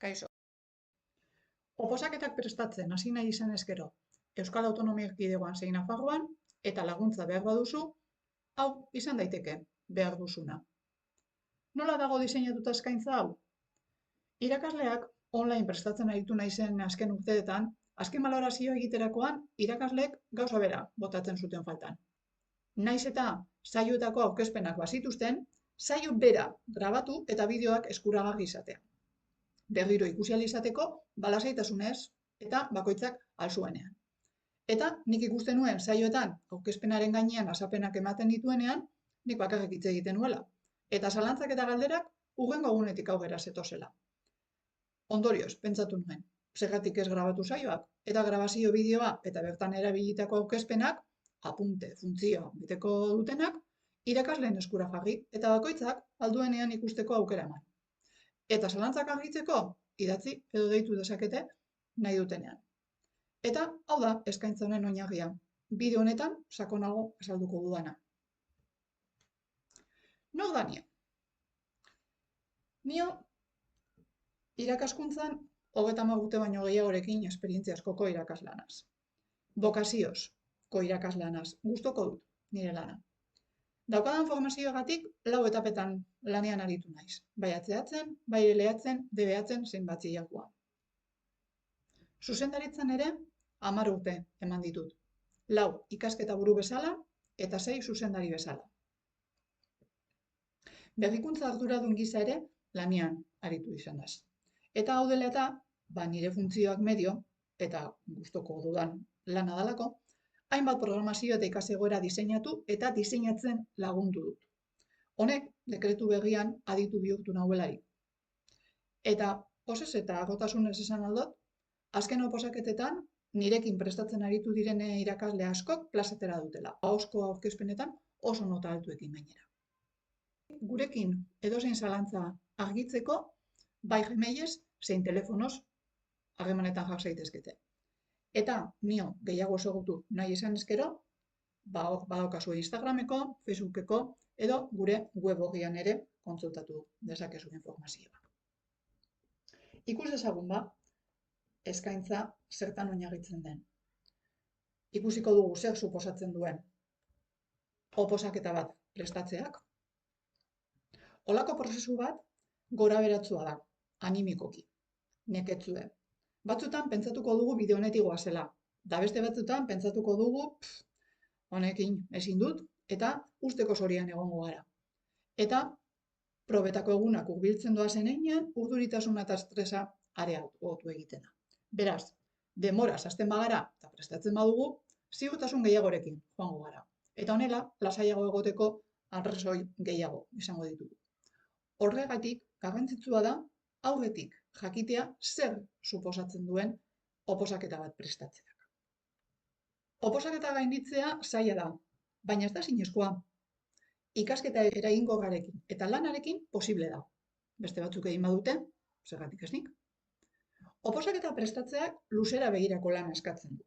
Kaixo. Oposaketak prestatzen hasi nahi izan ezkero, Euskal Autonomia Erkidegoan zein Nafarroan eta laguntza behar baduzu, hau izan daiteke behar duzuna. Nola dago diseinatuta eskaintza hau? Irakasleak online prestatzen aritu naizen azken urteetan, azken balorazio egiterakoan irakasleek gauza bera botatzen zuten faltan. Naiz eta saioetako aurkezpenak bazituzten, saio bera grabatu eta bideoak eskuragarri izatea. Berriro ikusi ahal izateko, balasaitasunez eta bakoitzak ahal zuenean. Eta nik ikusten nuen saioetan aurkezpenaren gainean azapenak ematen dituenean, nik bakarrik hitz egiten nuela. Eta zalantzak eta galderak hurrengo egunetik aurrera zetozela. Ondorioz, pentsatu nuen, zergatik ez grabatu saioak, eta grabazio bideoa eta bertan erabilitako aurkezpenak, apunte, funtzio, beteko dutenak, irakasleen eskura jarri eta bakoitzak alduenean ikusteko aukera eman. Eta zalantzak argitzeko, idatzi edo deitu dezakete nahi dutenean. Eta hau da eskaintza honen oinarria. Bideo honetan sakonago azalduko dudana. Nor da Nio? Nio irakaskuntzan 30 urte baino gehiagorekin esperientzia askoko irakaslanaz. Bokaziozko irakaslanaz gustoko dut nire lana. Daukadan formazioagatik 4 etapetan lanean aritu naiz. Bai atzeatzen, bai eleatzen, debeatzen, zein batxilergoan. Zuzendaritzan ere 10 urte eman ditut. 4 ikasketa buru bezala eta 6 zuzendari bezala. Berrikuntza arduradun gisa ere lanean aritu izan naiz. Eta hau dela eta, nire funtzioak medio eta gustoko dudan lana dalako, hainbat programazio eta ikasegoera diseinatu eta diseinatzen lagundu dut. Honek, dekretu berrian aditu bihurtu nahuelarik. Eta posez eta harrotasunez esan aldot, azken oposaketetan nirekin prestatzen aritu direne irakasle askok plazatera dutela. Ahozko aurkezpenetan oso nota altuekin gainera. Gurekin edozein zalantza argitzeko, bai gmailez, zein telefonoz harremanetan jar zaitezkete. Eta Nio gehiago ezagutu nahi izan ezkero, hor badaukazu Instagrameko, Facebookeko edo gure web orrian ere kontsultatu dezakezu informazioa. Ikus dezagun eskaintza zertan oinarritzen den. Ikusiko dugu zer suposatzen duen oposaketa bat prestatzeak. Holako prozesu bat gorabeheratsua da, animikoki, neketzue. Batzutan pentsatuko dugu bideo honetik goazela, da beste batzutan pentsatuko dugu honekin ezin dut eta usteko zorian egongo gara. Eta probetako egunak hurbiltzen doazen heinean, urduritasuna eta estresa areagotu egiten da. Beraz, demoraz hasten bagara eta prestatzen badugu, ziurtasun gehiagorekin joango gara. Eta honela, lasaiago egoteko arrazoi gehiago izango ditugu. Horregatik, garrantzitsua da aurretik jakitea zer suposatzen duen oposaketa bat prestatzeak. Oposaketa gainditzea zaila da, baina ez da zinezkoa. Ikasketa eraginkorrarekin eta lanarekin posible da. Beste batzuk egin badute, zergatik ez nik. Oposaketa prestatzeak luzera begirako lana eskatzen du.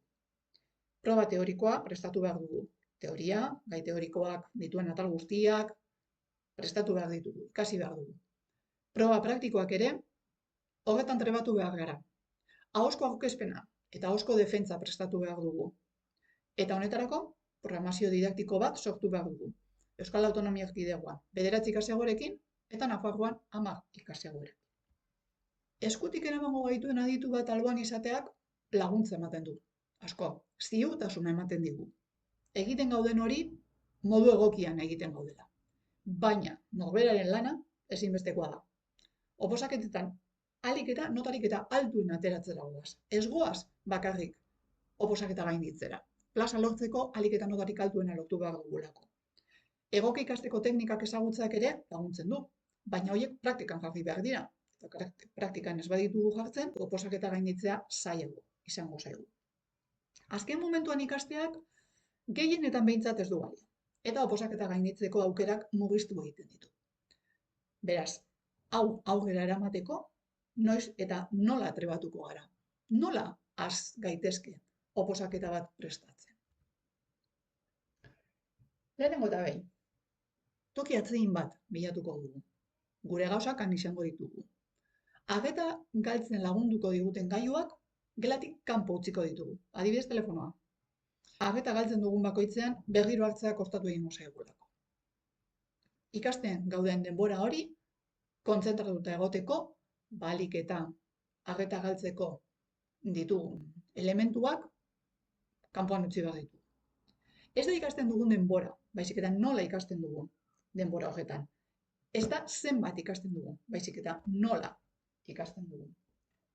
Proba teorikoa prestatu behar dugu. Teoria, gai teorikoak dituen atal guztiak, prestatu behar ditugu, ikasi behar dugu. Proba praktikoak ere, horretan trebatu behar gara. Ahozko aurkezpena eta ahozko defentsa prestatu behar dugu. Eta honetarako, programazio didaktiko bat sortu behar dugu. Euskal Autonomia Erkidegoan 9 ikasegorekin eta Nafarroan 10 ikasegorekin. Eskutik eramango gaituen aditu bat alboan izateak laguntza ematen du. Asko, ziurtasuna ematen digu. Egiten gauden hori modu egokian egiten gaudela. Baina norberaren lana ezinbestekoa da. Oposaketetan notarik eta altuen ateratzera goaz. Ez goaz bakarrik oposaketa gainditzera. Plaza lortzeko alik eta notarik altuena lortu behar dugulako. Egoki ikasteko teknikak ezagutzeak ere laguntzen du, baina horiek praktikan jarri behar dira. Eta praktikan ez baditugu jartzen, oposaketa gainditzea zailago izango zaigu. Azken momentuan ikasteak gehienetan behintzat ez du balio. Eta oposaketa gainditzeko aukerak mugiztu egiten ditu. Beraz, hau aurrera eramateko, noiz eta nola trebatuko gara. Nola has gaitezke oposaketa bat prestatzen. Lehenengo eta behin, toki atsegin bat bilatuko dugu. Gure gauzak han izango ditugu. Arreta galtzen lagunduko diguten gailuak gelatik kanpo utziko ditugu. Adibidez, telefonoa. Arreta galtzen dugun bakoitzean berriro hartzea kostatu egingo zaigulako. Ikasten gauden denbora hori kontzentratuta egoteko, balik eta arreta galtzeko ditugun elementuak kanpoan utzi behar ditugu. Ez da ikasten dugun denbora, baizik eta nola ikasten dugun denbora horretan. Ez da zenbat ikasten dugun, baizik eta nola ikasten dugun.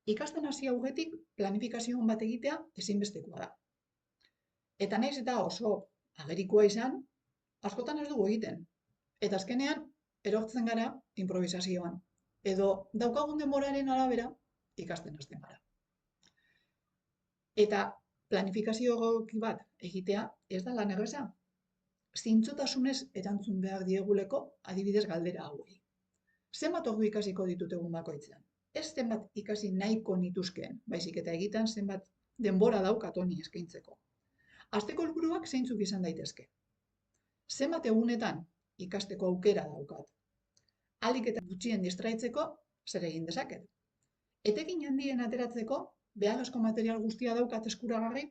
Ikasten hasi aurretik planifikazio bat egitea ezinbestekoa da. Eta naiz eta oso agerikoa izan, askotan ez dugu egiten. Eta azkenean erortzen gara improvisazioan. Edo daukagun denboraren arabera ikasten hasten gara. Eta planifikazio egoki bat egitea ez da lan erraza. Zintzotasunez erantzun behar dieguleko adibidez galdera hauei. Zenbat ordu ikasiko ditut egun bakoitzean? Ez zenbat ikasi nahiko nituzkeen, baizik eta egiten zenbat denbora daukat honi eskaintzeko. Asteko helburuak zeintzuk izan daitezke. Zenbat egunetan ikasteko aukera daukat. Ahalik eta gutxien distraitzeko zer egin dezaket. Etekin handien ateratzeko beharrezko material guztia daukat eskuragarri,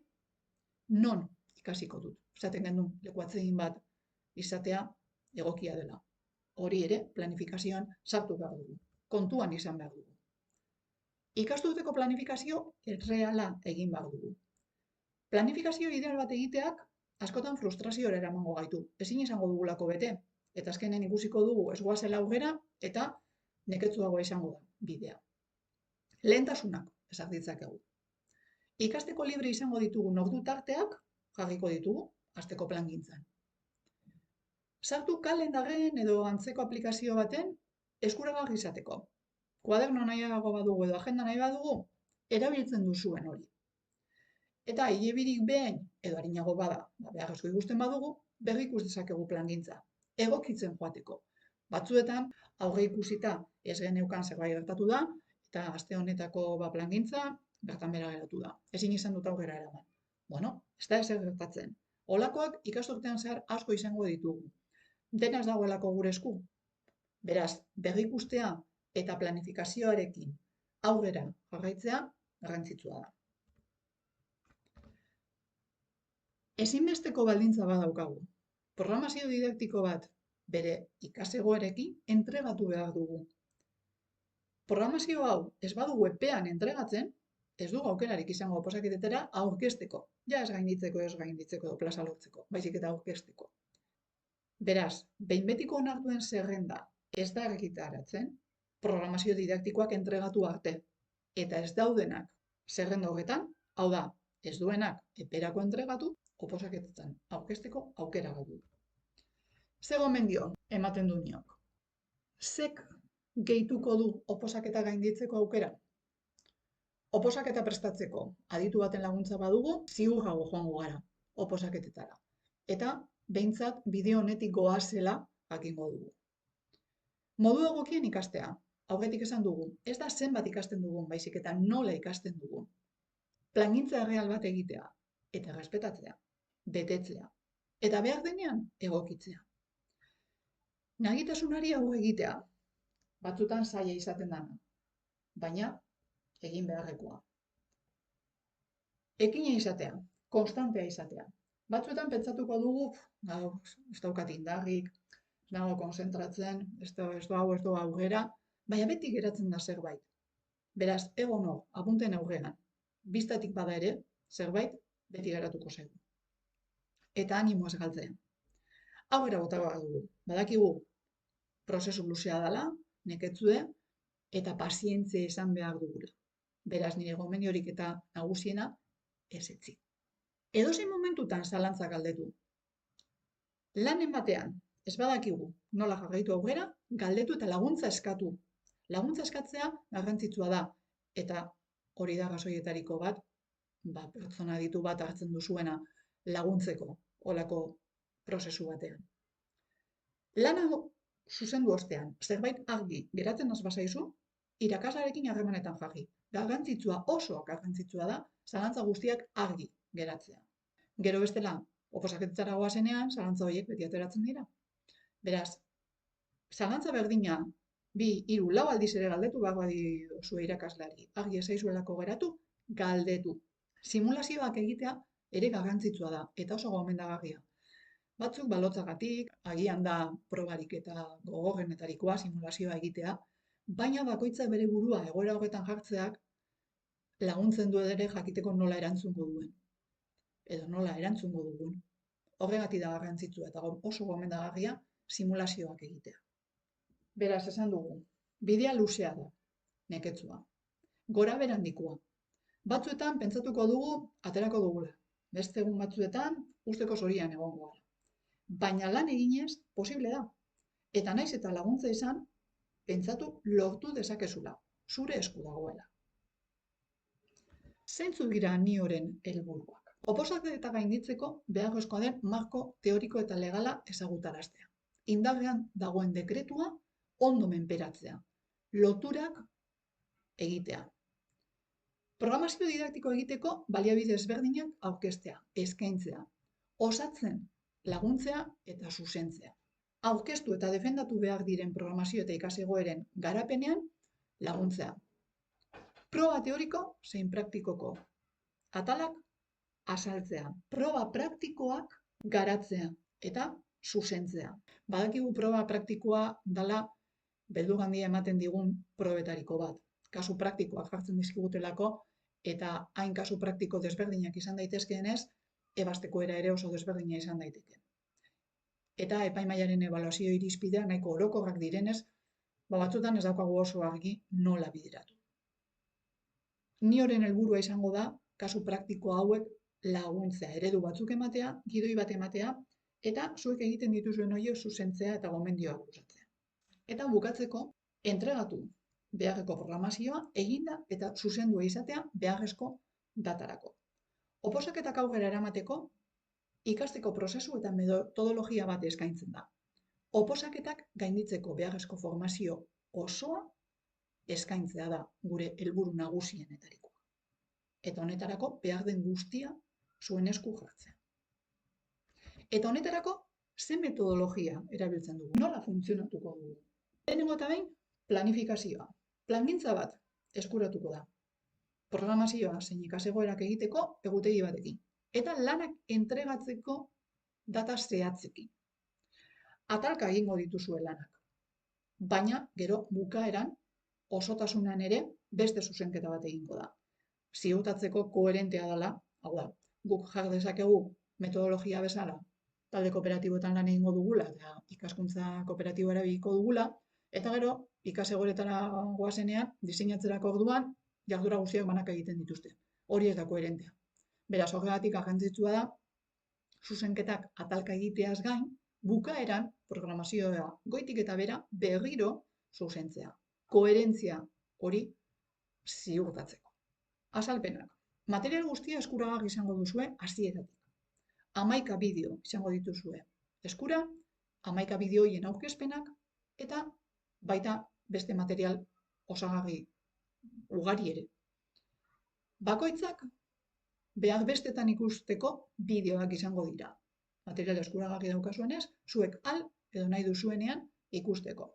non ikasiko dut. Esaten genuen leku atsegin bat izatea egokia dela. Hori ere planifikazioan sartu behar dugu. Kontuan izan behar dugu. Ikasturteko planifikazio erreala egin behar dugu. Planifikazio ideal bat egiteak askotan frustrazioa eramango gaitu. Ezin izango dugulako bete. Eta azkenen ikusiko dugu ez goazela aurrera eta neketsuagoa izango da bidea. Lehentasunak ezar ditzakegu. Ikasteko libre izango ditugu ordu tarteak jarriko ditugu asteko plangintzan. Sartu kalendarren edo antzeko aplikazio baten eskuragarri izateko. Kuaderno nahiago badugu edo agenda nahi badugu, erabiltzen duzuen hori. Eta hilebirik behin edo arinago bada, beharrezko ikusten badugu, berrikus dezakegu plangintza. Egokitzen joateko. Batzuetan, aurre ikusita ez geneukan zerbait gertatu da, eta aste honetako plangintza bertan bera geratu da. Ezin izan dut aurrera eraman. Bueno, ez da ezer gertatzen. Holakoak ikasturtean zehar asko izango ditugu. Dena ez dagoelako gure esku. Beraz, berrikustea eta planifikazioarekin aurrera jarraitzea garrantzitsua da. Ezinbesteko baldintza badaukagu. Programazio didaktiko bat bere ikasegoarekin entregatu behar dugu. Programazio hau ez badugu epean entregatzen, ez dugu aukerarik izango oposaketetara aurkezteko. Ja ez gainditzeko edo plaza lortzeko, baizik eta aurkezteko. Beraz, behin betiko onartuen zerrenda ez da argitaratzen, programazio didaktikoak entregatu arte. Eta ez daudenak zerrenda horretan, hau da, ez duenak eperako entregatu, oposaketetan aurkezteko aukera gaudu. Ze gomendio ematen du niok? Zek gehituko du oposaketa gainditzeko aukera? Oposaketa prestatzeko aditu baten laguntza badugu, ziurrago joango gara oposaketetara. Eta behintzat bideo honetik goazela jakingo dugu. Modu egokien ikastea. Aurretik esan dugu, ez da zenbat ikasten dugun, baizik eta nola ikasten dugun. Plangintza erreal bat egitea, eta respetatzea, betetzea, eta behar denean egokitzea. Nagitasunari hau egitea, batzutan zaila izaten dana, baina egin beharrekoa. Ekina izatea, konstantea izatea. Batzuetan pentsatuko dugu, ez daukat indarrik, ez nago konzentratzen, ez du aurrera, baina beti geratzen da zerbait. Beraz, egon hor, apunten aurrean, biztatik bada ere, zerbait beti geratuko zaigu. Eta animoaz galtzea. Aurrera bota behar dugu, badakigu prozesu luzea dela, neketsue, eta pazientzia izan behar dugula. Beraz, nire gomendiorik eta nagusiena ez etzi. Edozein momentutan zalantzak galdetu. Lanen batean, ez badakigu nola jarraitu aurrera, galdetu eta laguntza eskatu. Laguntza eskatzea garrantzitsua da, eta hori da gasoietariko bat, pertsona ditu bat hartzen duzuena laguntzeko olako prozesu batean. Lana zuzendu ostean, zerbait argi geratzen az bazaizu, irakaslearekin harremanetan jarri. Garrantzitsua, oso garrantzitsua da, zalantza guztiak argi geratzea. Gero bestela, oposaketetara goazenean, zalantza horiek beti ateratzen dira. Beraz, zalantza berdina 3, 4 aldiz ere galdetu behar badizue irakasleari. Argi ez zaizuelako geratu, galdetu. Simulazioak egitea ere garrantzitsua da, eta oso gomendagarria. Batzuk balotzagatik, agian da probarik eta gogorrenetarikoa simulazioa egitea, baina bakoitza bere burua egoera horretan jartzeak laguntzen du ere jakiteko nola erantzungo duen. Edo nola erantzungo dugun. Horregatik da garrantzitsua eta oso gomendagarria simulazioak egitea. Beraz, esan dugu, bidea luzea da, neketsua. Gora berandikoa. Batzuetan pentsatuko dugu aterako dugula. Beste egun batzuetan usteko zorian egongo gara. Baina lan eginez posible da. Eta naiz eta laguntza izan, pentsatu lortu dezakezula. Zure esku dagoela. Zeintzuk dira NIOren helburuak? Oposaketa gainditzeko beharrezkoa den marko teoriko eta legala ezagutaraztea. Indarrean dagoen dekretua ondo menperatzea. Loturak egitea. Programazio didaktiko egiteko baliabide ezberdinak aurkeztea, eskaintzea. Osatzen laguntzea eta zuzentzea. Aurkeztu eta defendatu behar diren programazio eta ikasegoeren garapenean laguntzea. Proba teoriko zein praktikoko atalak azaltzea. Proba praktikoak garatzea eta zuzentzea. Badakigu proba praktikoa dela beldur handia ematen digun probetariko bat. Kasu praktikoak jartzen dizkigutelako eta hain kasu praktiko desberdinak izan daitezkeenez, ebasteko ere oso desberdina izan daiteke. Eta epaimahaiaren ebaluazio irizpideak nahiko orokorrak direnez, batzuetan ez daukagu oso argi nola bideratu. NIOren helburua izango da, kasu praktiko hauek laguntzea, eredu batzuk ematea, gidoi bat ematea, eta zuek egiten dituzuen horiek zuzentzea eta gomendioak luzatzea. Eta bukatzeko, entregatu beharreko programazioa eginda eta zuzendua izatea beharrezko datarako. Oposaketak aurrera eramateko, ikasteko prozesu eta metodologia bat eskaintzen da. Oposaketak gainditzeko beharrezko formazio osoa eskaintzea da gure helburu nagusienetarikoa. Eta honetarako behar den guztia zuen esku jartzea. Eta honetarako, ze metodologia erabiltzen dugu? Nola funtzionatuko dugu? Lehenengo eta behin, planifikazioa. Plangintza bat eskuratuko da. Programazioa zein ikasegoerak egiteko egutegi batekin. Eta lanak entregatzeko data zehatzekin. Atalka egingo dituzue lanak. Baina, gero, bukaeran, osotasunean ere, beste zuzenketa bat egingo da. Ziurtatzeko koherentea dela, hau da, guk jar dezakegu metodologia bezala, talde kooperatiboetan lan egingo dugula, eta ikaskuntza kooperatibo erabiliko dugula, eta gero, ikasegoretara goazenean, diseinatzerako orduan, jardura guztiak banaka egiten dituzte. Hori ez da koherentea. Beraz, horregatik garrantzitsua da, zuzenketak atalka egiteaz gain, bukaeran programazioa goitik eta bera berriro zuzentzea. Koherentzia hori ziurtatzeko. Azalpenak. Material guztia eskuragarri izango duzue hasieratik. 11 bideo izango dituzue eskura, 11 bideo horien aurkezpenak eta baita beste material osagarri ugari ere. Bakoitzak behar bestetan ikusteko bideoak izango dira. Material eskuragarri daukazuenez, zuek edo nahi duzuenean ikusteko.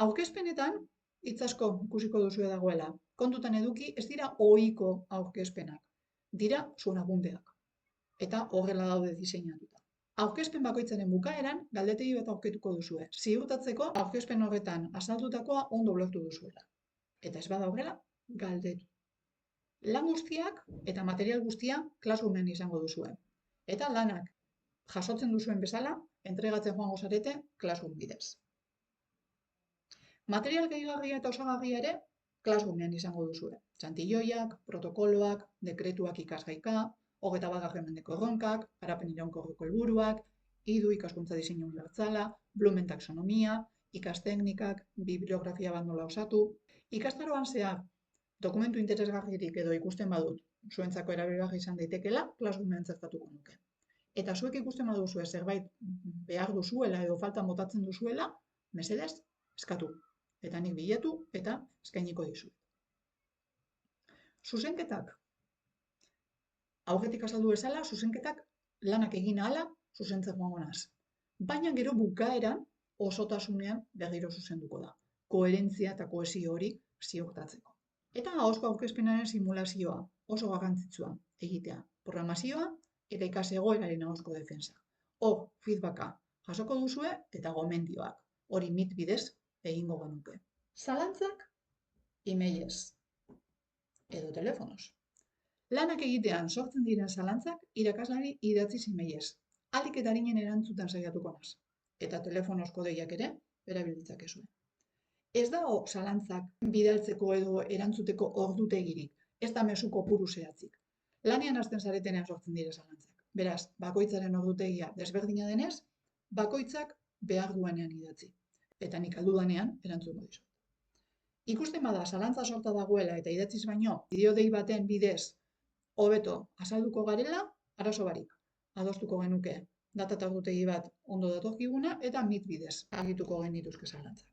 Aurkezpenetan, hitz asko ikusiko duzue dagoela. Kontutan eduki, ez dira ohiko aurkezpenak. Dira zuen apunteak. Eta horrela daude diseinatuta. Aurkezpen bakoitzaren bukaeran, galdetegi bat aurketuko duzue. Ziurtatzeko, aurkezpen horretan azaldutakoa ondo ulertu duzuela. Eta ez bada horrela, galdetu. Lan guztiak eta material guztia Classroomen izango duzue. Eta lanak jasotzen duzuen bezala, entregatzen joango zarete Classroom bidez. Material gehigarria eta osagarria ere Classroomen izango duzue. Txantilloiak, protokoloak, dekretuak ikasgaika, 21. mendeko erronkak, garapen iraunkorreko helburuak, IDU ikaskuntza diseinu unibertsala, Blumen taxonomia, ikasteknikak, bibliografia bat nola osatu. Ikastaroan zehar, dokumentu interesgarririk edo ikusten badut, zuentzako erabilgarri izan daitekeela, Classroomen txertatuko nuke. Eta zuek ikusten baduzue zerbait behar duzuela edo falta motatzen duzuela, mesedez, eskatu. Eta nik bilatu eta eskainiko dizuet. Zuzenketak. Aurretik azaldu bezala, zuzenketak lanak egin ahala zuzentzen joango naiz. Baina gero bukaeran osotasunean berriro zuzenduko da. koherentzia eta kohesio hori ziurtatzeko. Eta ahozko aurkezpenaren simulazioa oso garrantzitsua egitea. Programazioa eta ikasi egoeraren ahozko defentsa. Hor, feedbacka jasoko duzue eta gomendioak. Hori Meet bidez egingo genuke. Zalantzak emailez edo telefonoz. Lanak egitean sortzen diren zalantzak irakaslari idatziz emailez. Ahalik eta arinen erantzuten saiatuko naiz. Eta telefonozko deiak ere erabil ditzakezue. Ez dago zalantzak bidaltzeko edo erantzuteko ordutegirik, ez da mezu kopuru zehatzik. Lanean hasten zaretenean sortzen dira zalantzak. Beraz, bakoitzaren ordutegia desberdina denez, bakoitzak behar duenean idatzi. Eta nik aldudanean erantzungo dizut. Ikusten bada zalantza sorta dagoela eta idatziz baino, bideodei baten bidez hobeto azalduko garela, arazo barik. Adostuko genuke data eta ordutegi bat ondo datorkiguna eta Meet bidez argituko genituzke zalantzak.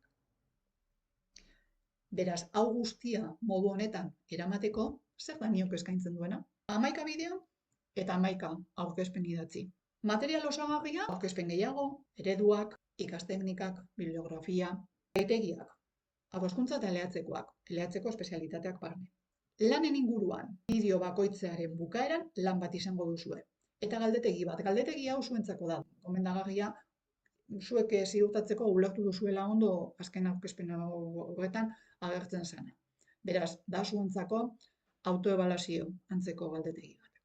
Beraz, hau guztia modu honetan eramateko, zer da niok eskaintzen duena? 11 bideo eta 11 aurkezpen idatzi. Material osagarria, aurkezpen gehiago, ereduak, ikasteknikak, bibliografia, gaitegiak, adoskuntza eta eleatzeko espezialitateak barne. Lanen inguruan, bideo bakoitzearen bukaeran lan bat izango duzue. Eta galdetegi bat, galdetegi hau zuentzako da. Gomendagarria, zuek ziurtatzeko ulertu duzuela ondo azken aurkezpen horretan agertzen zena. Beraz, da zuentzako autoebaluazio antzeko galdetegi bat.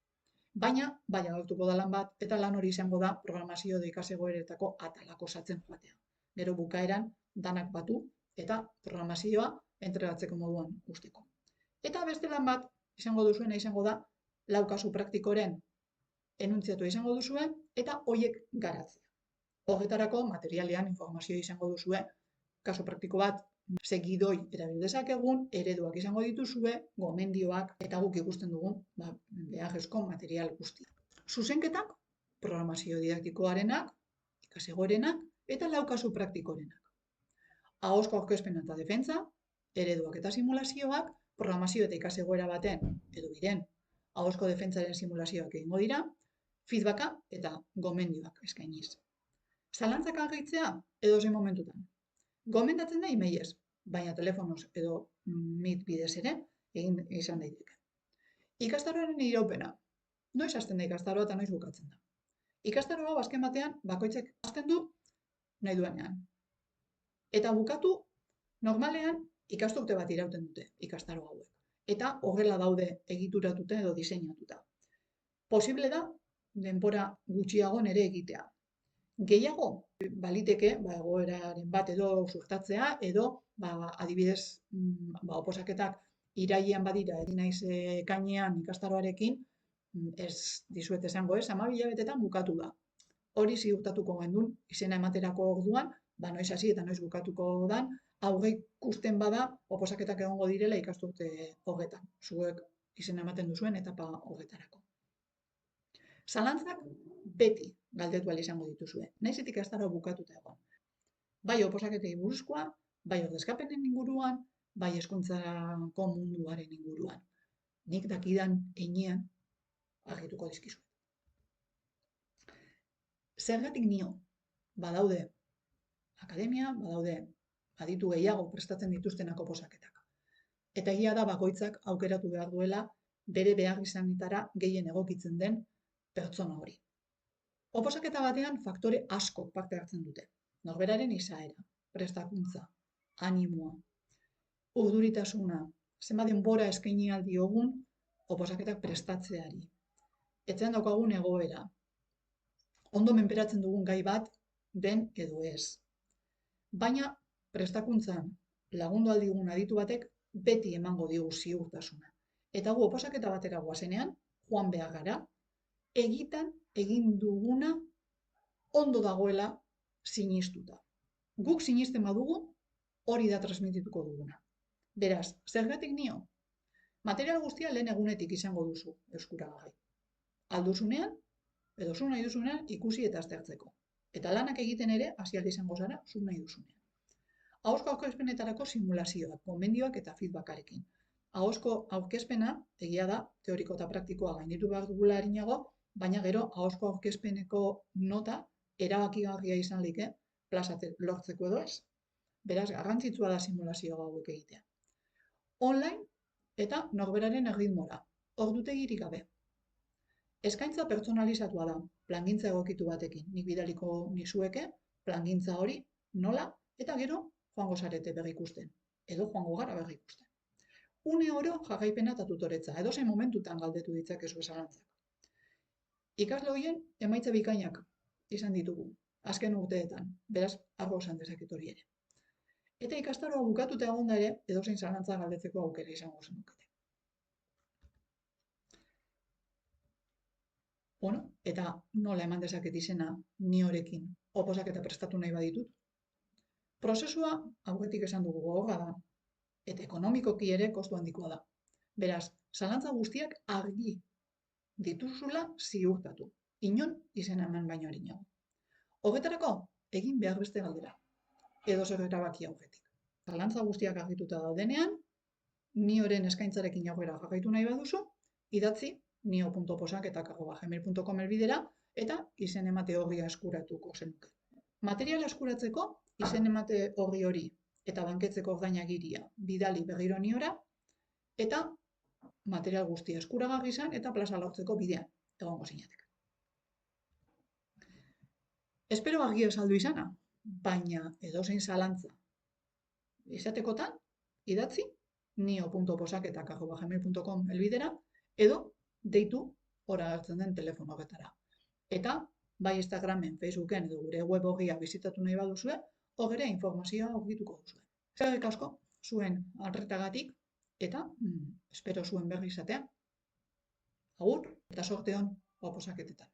Baina, bai agertuko da lan bat, eta lan hori izango da programazio edo ikasegoeretako atalak osatzen joatea. Gero bukaeran danak batu eta programazioa entregatzeko moduan usteko. Eta beste lan bat izango duzuena izango da lau kasu praktikoren enuntziatu izango duzue eta hoiek garatzea. Horretarako materialean informazioa izango duzue, kasu praktiko bat, ze gidoi erabil dezakegun, ereduak izango dituzue, gomendioak eta guk ikusten dugun beharrezko material guztiak. Zuzenketak, programazio didaktikoarenak, ikasegoerenak eta lau kasu praktikorenak. Ahozko aurkezpena eta defentsa, ereduak eta simulazioak, programazio eta ikasegoera baten edo biren ahozko defentsaren simulazioak egingo dira, feedbacka eta gomendioak eskainiz. Zalantzak argitzea edo zein momentutan. Gomendatzen da emailez, baina telefonoz edo Meet bidez ere egin izan daiteke. Ikastaroaren iraupena. Noiz hasten da ikastaroa eta noiz bukatzen da. Ikastaroa azken batean bakoitzak hasten du nahi duenean. Eta bukatu normalean ikasturte bat irauten dute ikastaro hauek. Eta horrela daude egituratuta edo diseinatuta. Posible da denbora gutxiago ere egitea. Gehiago, baliteke egoeraren bat edo suertatzea edo adibidez oposaketak irailean badira egin naiz ekainean ikastaroarekin ez dizuet esango ez, 12 hilabetetan bukatu da. Hori ziurtatuko gendun izena ematerako orduan, noiz hasi eta noiz bukatuko dan, aurreikusten bada oposaketak egongo direla ikasturte horretan. Zuek izena ematen duzuen etapa horretarako. Zalantzak beti galdetu ahal izango dituzue. Nahiz eta ikastaroa bukatuta egon. Bai oposaketei buruzkoa, bai ordezkapenen inguruan, bai hezkuntzako munduaren inguruan. Nik dakidan heinean argituko dizkizuet. Zergatik nio? Badaude akademia, badaude aditu gehiago prestatzen dituztenak oposaketak. Eta egia da bakoitzak aukeratu behar duela bere behar izanetara gehien egokitzen den pertsona hori. Oposaketa batean faktore asko parte hartzen dute. Norberaren izaera, prestakuntza, animoa, urduritasuna, zenbat denbora eskaini ahal diogun oposaketak prestatzeari. Etzen daukagun egoera, ondo menperatzen dugun gai bat den edo ez. Baina prestakuntzan lagundu ahal digun aditu batek beti emango digu ziurtasuna. Eta gu oposaketa batera goazenean, joan behar gara, egitan egin duguna ondo dagoela sinistuta. Guk sinisten badugu, hori da transmitituko duguna. Beraz, zergatik nio? Material guztia lehen egunetik izango duzu eskuragai. Alduzunean, edo zu nahi duzunean ikusi eta aztertzeko. Eta lanak egiten ere, hasi aldi izango zara, zu nahi duzunean. Ahozko aurkezpenetarako simulazioak, gomendioak eta feedbackarekin. Ahozko aurkezpena, egia da, teoriko eta praktikoa gainditu behar dugula erinago, baina gero ahozko aurkezpeneko nota erabakigarria izan like plaza lortzeko edo ez. Beraz, garrantzitsua da simulazio hauek egitea. Online eta norberaren erritmora, ordutegirik gabe. Eskaintza pertsonalizatua da, plangintza egokitu batekin. Nik bidaliko nizueke, plangintza hori nola eta gero joango zarete berrikusten, edo joango gara berrikusten. Une oro jarraipena eta tutoretza, edozein momentutan galdetu ditzakezu zalantzak. Ikasle horien emaitza bikainak izan ditugu, azken urteetan, beraz, argo esan dezaket hori ere. Eta ikastaroa bukatuta egonda ere, edozein zalantza galdetzeko aukera izango zenukete. Bueno, eta nola eman dezaket izena ni horekin oposaketa prestatu nahi baditut? Prozesua, aurretik esan dugu gogorra da, eta ekonomikoki ere kostu handikoa da. Beraz, zalantza guztiak argi dituzula ziurtatu, inon izena eman baino arinago. Horretarako, egin behar beste galdera, edo zer erabaki aurretik. Zalantza guztiak argituta daudenean, nioren eskaintzarekin aurrera jarraitu nahi baduzu, idatzi nio.posaketa@gmail.com helbidera eta izen emate horria eskuratuko zenuke. Materiala eskuratzeko, izen emate horri hori eta banketzeko ordainagiria bidali berriro niora, eta material guztia eskuragarri izan eta plaza lortzeko bidean egongo zinateke. Espero argi azaldu izana, baina edozein zalantza izatekotan, idatzi nio.posaketa@gmail.com helbidera edo deitu hora hartzen den telefono horretara. Eta bai Instagramen, Facebooken edo gure web horria bizitatu nahi baduzue, hor ere informazioa aurkituko duzue. Eskerrik asko zuen arretagatik eta espero zuen berri izatea. Agur eta sorte on oposaketetan.